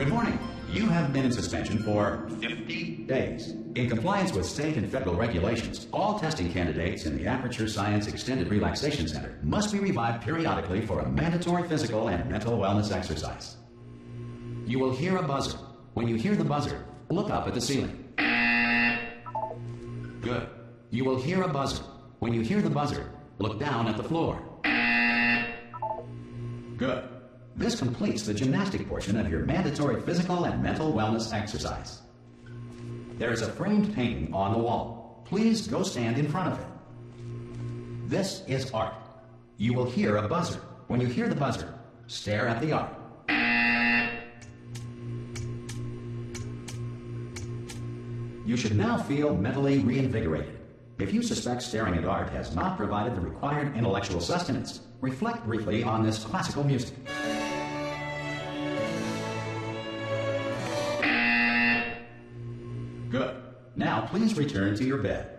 Good morning. You have been in suspension for 50 days. In compliance with state and federal regulations, all testing candidates in the Aperture Science Extended Relaxation Center must be revived periodically for a mandatory physical and mental wellness exercise. You will hear a buzzer. When you hear the buzzer, look up at the ceiling. Good. You will hear a buzzer. When you hear the buzzer, look down at the floor. Good. This completes the gymnastic portion of your mandatory physical and mental wellness exercise. There is a framed painting on the wall. Please go stand in front of it. This is art. You will hear a buzzer. When you hear the buzzer, stare at the art. You should now feel mentally reinvigorated. If you suspect staring at art has not provided the required intellectual sustenance, reflect briefly on this classical music. Good. Now please return to your bed.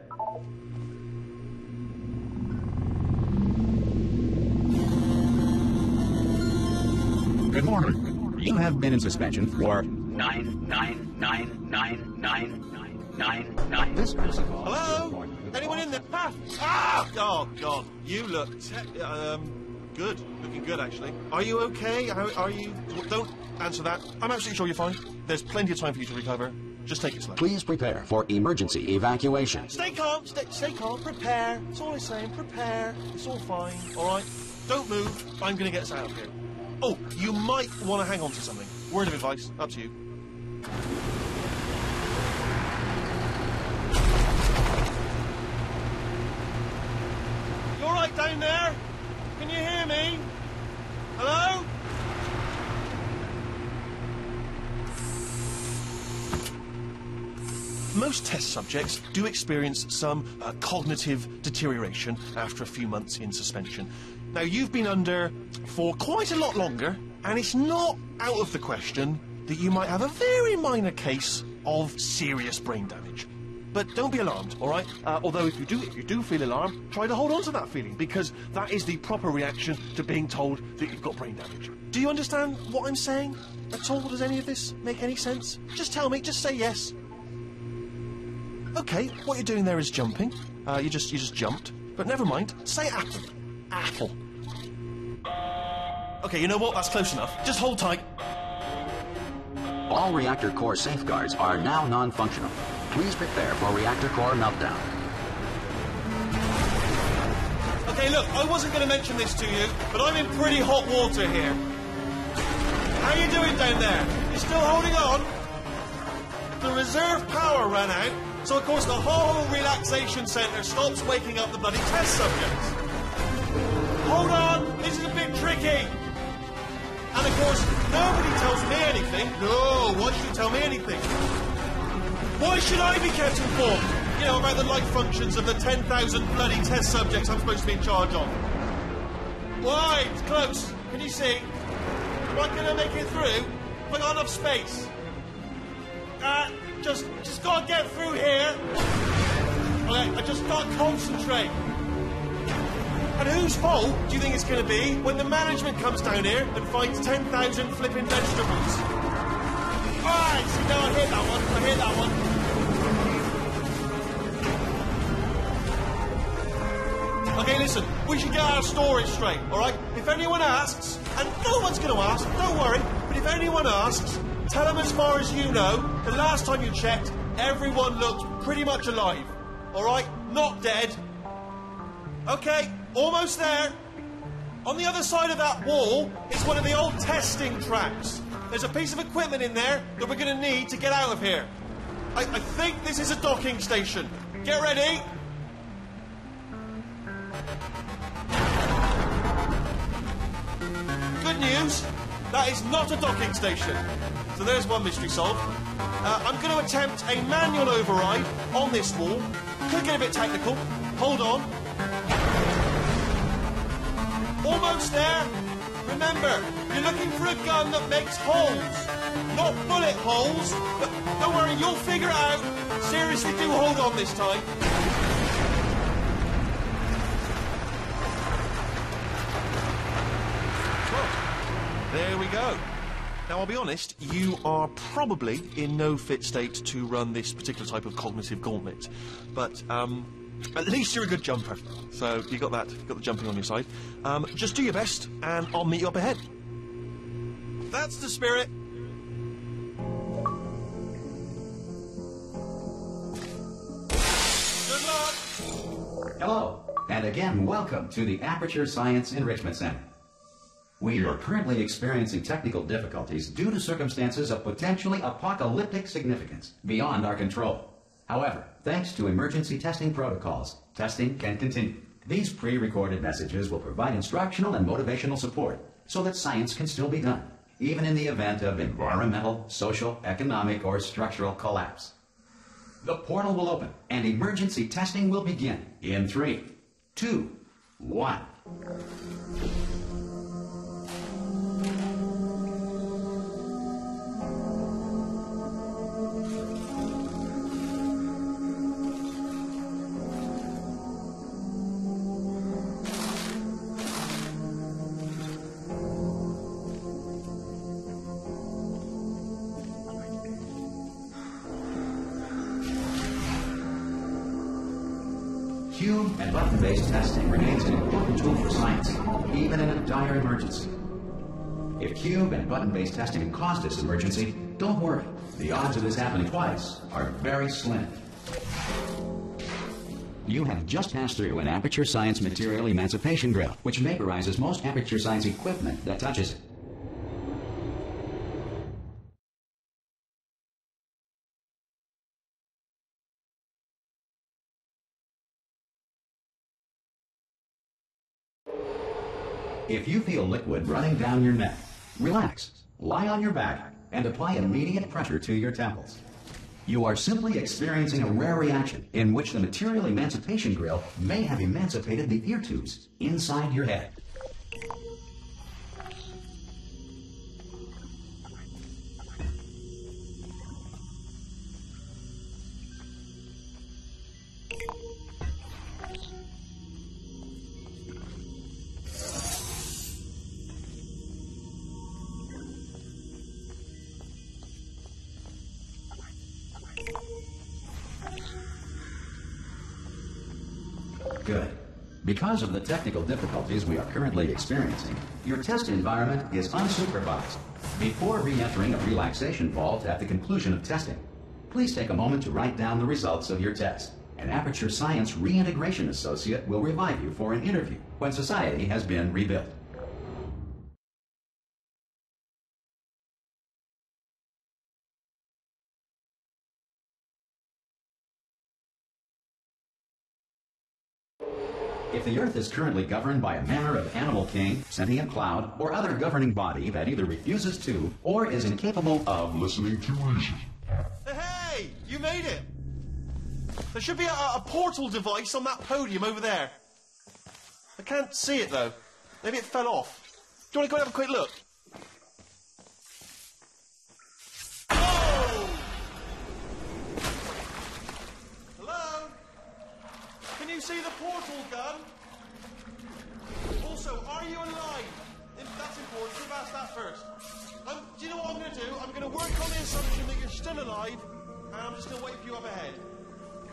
Good morning. You have been in suspension for 9999999. This musical. Hello? Anyone in there? Ah! Oh, God. You look good. Looking good, actually. Are you okay? Are you... Don't answer that. I'm absolutely sure you're fine. There's plenty of time for you to recover. Just take it slow. Please prepare for emergency evacuation. Stay calm. Stay calm. Prepare. That's all I'm saying. Prepare. It's all fine. All right? Don't move. I'm going to get us out of here. Oh, you might want to hang on to something. Word of advice. Up to you. You all right down there? Can you hear me? Hello? Most test subjects do experience some cognitive deterioration after a few months in suspension. Now, you've been under for quite a lot longer, and it's not out of the question that you might have a very minor case of serious brain damage. But don't be alarmed, all right? Although if you do feel alarmed, try to hold on to that feeling, because that is the proper reaction to being told that you've got brain damage. Do you understand what I'm saying at all? Does any of this make any sense? Just tell me, just say yes. Okay, what you're doing there is jumping. You just jumped. But never mind. Say apple. Apple. Okay, you know what? That's close enough. Just hold tight. All reactor core safeguards are now non-functional. Please prepare for reactor core meltdown. Okay, look, I wasn't going to mention this to you, but I'm in pretty hot water here. How you doing down there? You still holding on? The reserve power ran out. So, of course, the whole relaxation centre stops waking up the bloody test subjects. Hold on, this is a bit tricky. And, of course, nobody tells me anything. No, why should you tell me anything? Why should I be kept informed? You know, about the life functions of the 10,000 bloody test subjects I'm supposed to be in charge of. Why? It's close. Can you see? Am I going to make it through? Have I got enough space? Just gotta get through here. Okay, I just gotta concentrate. And whose fault do you think it's gonna be when the management comes down here and finds 10,000 flipping vegetables? Alright, see, now I hear that one. Okay, listen, we should get our story straight, alright? If anyone asks, and no one's gonna ask, don't worry, but if anyone asks, tell them as far as you know, the last time you checked, everyone looked pretty much alive. All right? Not dead. Okay, almost there. On the other side of that wall is one of the old testing tracks. There's a piece of equipment in there that we're going to need to get out of here. I think this is a docking station. Get ready. Good news. That is not a docking station. So there's one mystery solved. I'm going to attempt a manual override on this wall. Could get a bit technical. Hold on. Almost there. Remember, you're looking for a gun that makes holes. Not bullet holes. But don't worry, you'll figure it out. Seriously, do hold on this time. There we go. Now, I'll be honest, you are probably in no fit state to run this particular type of cognitive gauntlet. But, at least you're a good jumper. So, you got that, you've got the jumping on your side. Just do your best, and I'll meet you up ahead. That's the spirit. Good luck! Hello, and again, welcome to the Aperture Science Enrichment Center. We are currently experiencing technical difficulties due to circumstances of potentially apocalyptic significance beyond our control. However, thanks to emergency testing protocols, testing can continue. These pre-recorded messages will provide instructional and motivational support so that science can still be done, even in the event of environmental, social, economic, or structural collapse. The portal will open, and emergency testing will begin in 3, 2, 1. Cube and button-based testing remains an important tool for science, even in a dire emergency. If cube and button-based testing caused this emergency, don't worry. The odds of this happening twice are very slim. You have just passed through an Aperture Science Material Emancipation Grill, which vaporizes most Aperture Science equipment that touches it. If you feel liquid running down your neck, relax, lie on your back, and apply immediate pressure to your temples. You are simply experiencing a rare reaction in which the Material Emancipation Grill may have emancipated the ear tubes inside your head. Good. Because of the technical difficulties we are currently experiencing, your test environment is unsupervised. Before re-entering a relaxation vault at the conclusion of testing, please take a moment to write down the results of your test. An Aperture Science Reintegration Associate will revive you for an interview when society has been rebuilt. If the Earth is currently governed by a manner of animal king, sentient cloud, or other governing body that either refuses to or is incapable of listening to reason. Hey, you made it! There should be a portal device on that podium over there. I can't see it, though. Maybe it fell off. Do you want to go and have a quick look? Oh! Hello? Can you see the portal gun? Also, are you alive? That's important. You've asked that first. Do you know what I'm going to do? I'm going to work on the assumption that you're still alive, and I'm just going to wait for you up ahead.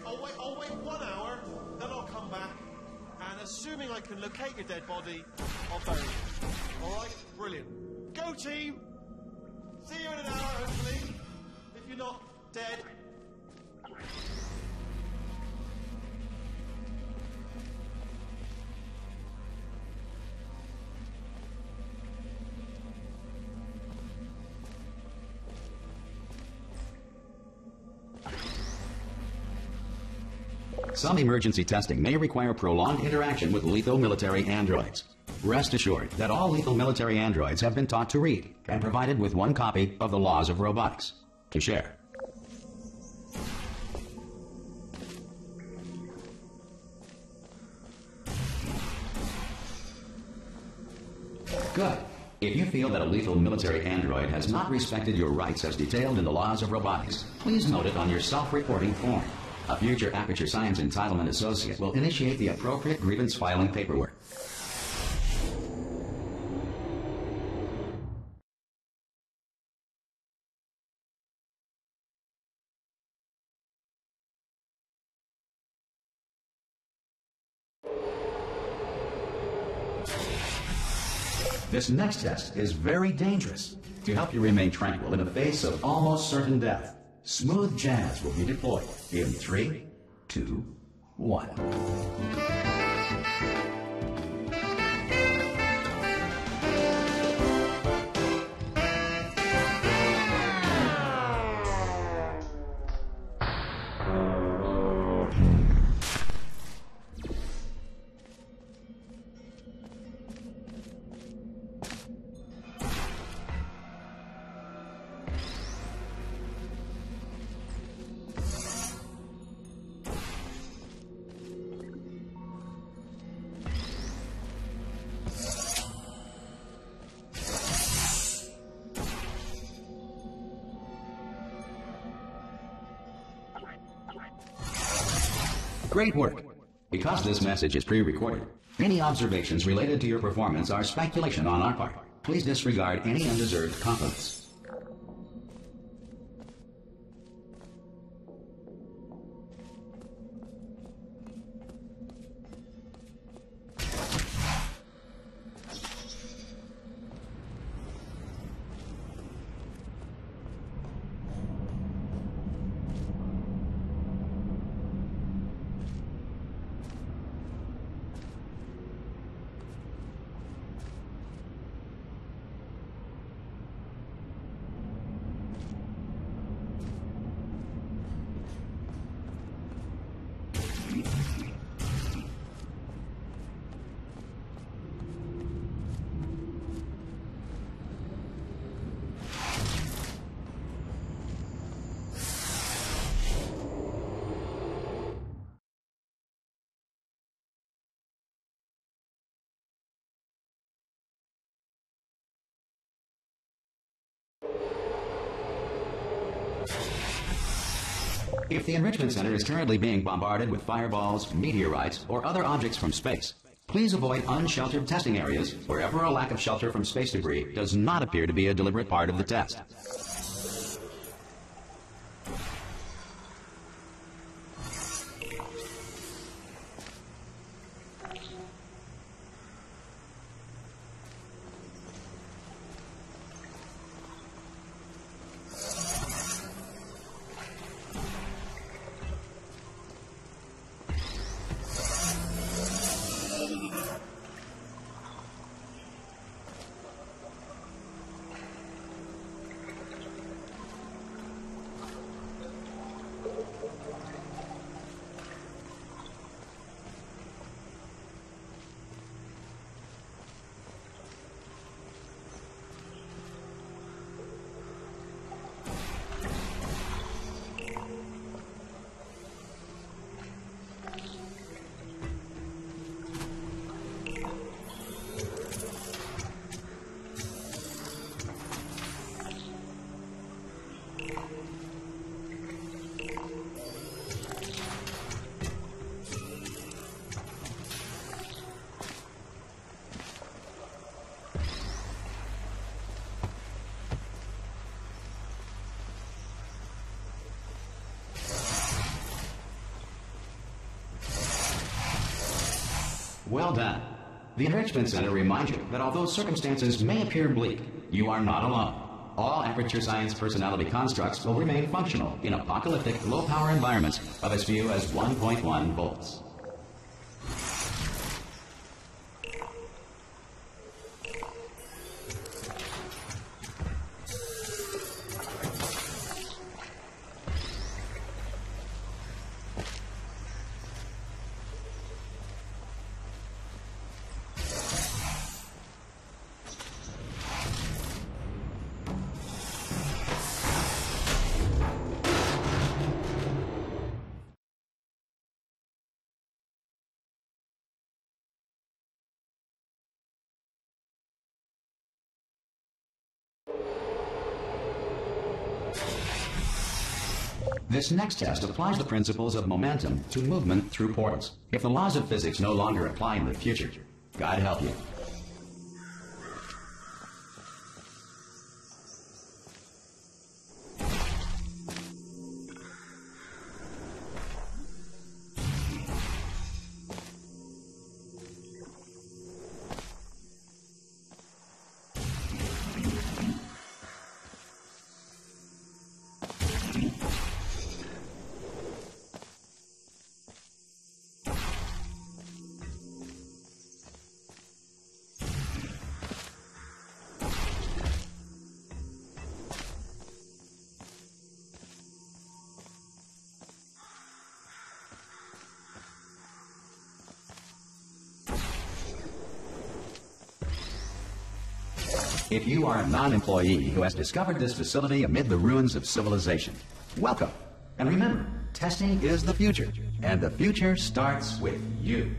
I'll wait 1 hour, then I'll come back, and assuming I can locate your dead body, I'll bury you. All right? Brilliant. Go, team! See you in an hour, hopefully, if you're not dead. Some emergency testing may require prolonged interaction with lethal military androids. Rest assured that all lethal military androids have been taught to read and provided with 1 copy of the Laws of Robotics to share. Good. If you feel that a lethal military android has not respected your rights as detailed in the Laws of Robotics, please note it on your self-reporting form. A future Aperture Science Entitlement Associate will initiate the appropriate grievance filing paperwork. This next test is very dangerous. To help you remain tranquil in the face of almost certain death, smooth jazz will be deployed in 3, 2, 1. Great work. Because this message is pre-recorded, any observations related to your performance are speculation on our part. Please disregard any undeserved compliments. If the Enrichment Center is currently being bombarded with fireballs, meteorites, or other objects from space, please avoid unsheltered testing areas wherever a lack of shelter from space debris does not appear to be a deliberate part of the test. Well done. The Enrichment Center reminds you that although circumstances may appear bleak, you are not alone. All Aperture Science personality constructs will remain functional in apocalyptic, low-power environments of as few as 1.1 volts. This next test applies the principles of momentum to movement through portals. If the laws of physics no longer apply in the future, God help you. if you are a non-employee who has discovered this facility amid the ruins of civilization, welcome. And remember, testing is the future, and the future starts with you.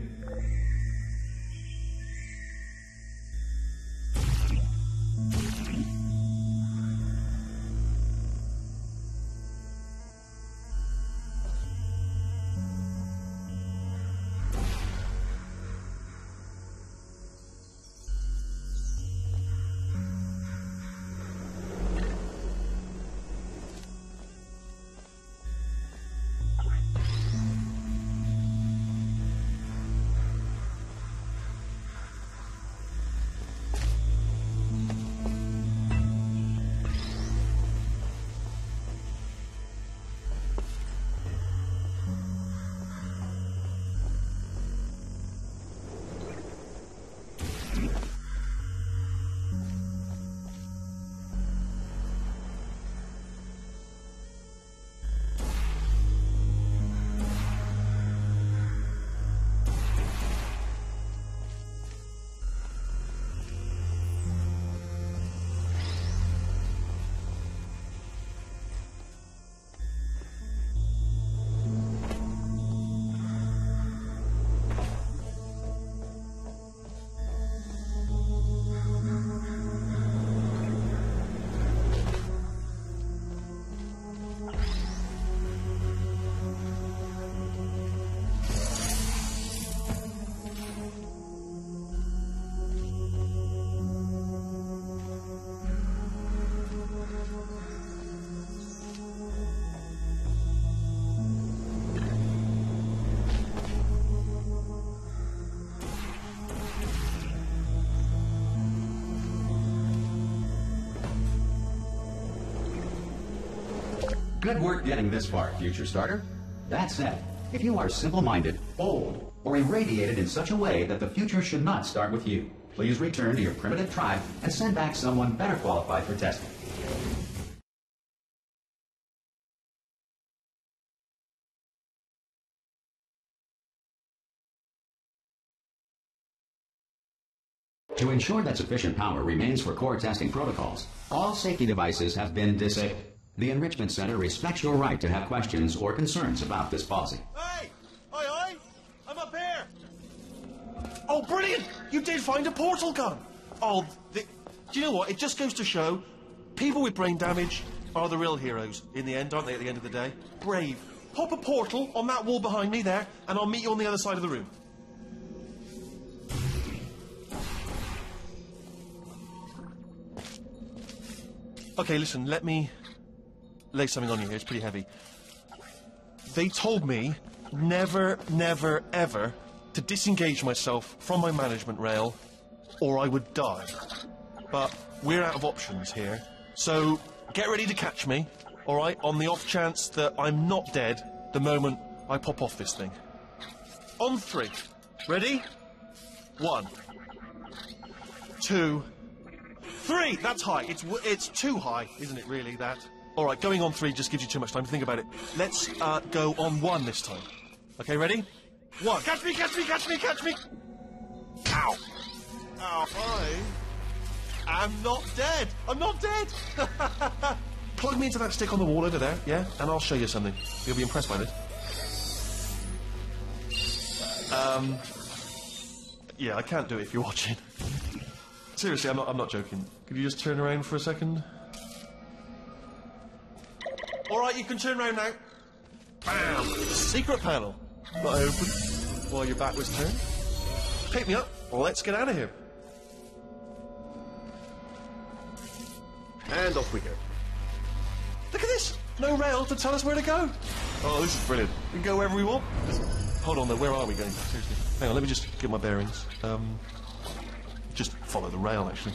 Good work getting this far, future starter. That said, if you are simple-minded, old, or irradiated in such a way that the future should not start with you, please return to your primitive tribe and send back someone better qualified for testing. To ensure that sufficient power remains for core testing protocols, all safety devices have been disabled. The Enrichment Center respects your right to have questions or concerns about this policy. Hey! Aye, aye! I'm up here! Oh, brilliant! You did find a portal gun! Oh, do you know what? It just goes to show people with brain damage are the real heroes in the end, aren't they, at the end of the day? Brave. Pop a portal on that wall behind me there, and I'll meet you on the other side of the room. Okay, listen, let me lay something on you here. It's pretty heavy. They told me never, never, ever to disengage myself from my management rail or I would die. But we're out of options here. So get ready to catch me, all right, on the off chance that I'm not dead the moment I pop off this thing. On 3. Ready? 1, 2, 3! That's high. It's too high, isn't it, really, that? All right, going on 3 just gives you too much time to think about it. Let's go on 1 this time. Okay, ready? 1. Catch me, catch me, catch me, catch me! Ow! Ow, I'm not dead! I'm not dead! Plug me into that stick on the wall over there, yeah? And I'll show you something. You'll be impressed by this. Yeah, I can't do it if you're watching. Seriously, I'm not joking. Could you just turn around for a second? All right, you can turn around now. Bam! Secret panel. Not open while your back was turned. Pick me up. Let's get out of here. And off we go. Look at this. No rail to tell us where to go. Oh, this is brilliant. We can go wherever we want. Hold on, though. Where are we going? Seriously. Hang on, let me just get my bearings. Just follow the rail, actually.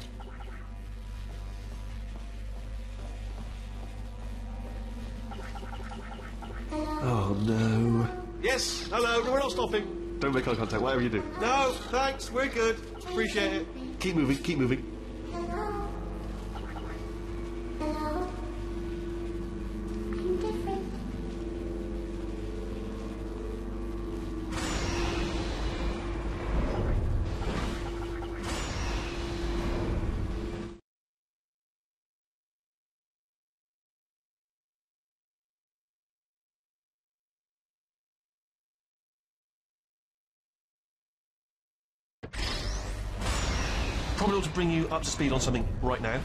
Oh, no. Yes, hello. No, we're not stopping. Don't make eye contact, whatever you do. No, thanks. We're good. Appreciate it. Keep moving, keep moving. probably ought to bring you up to speed on something right now.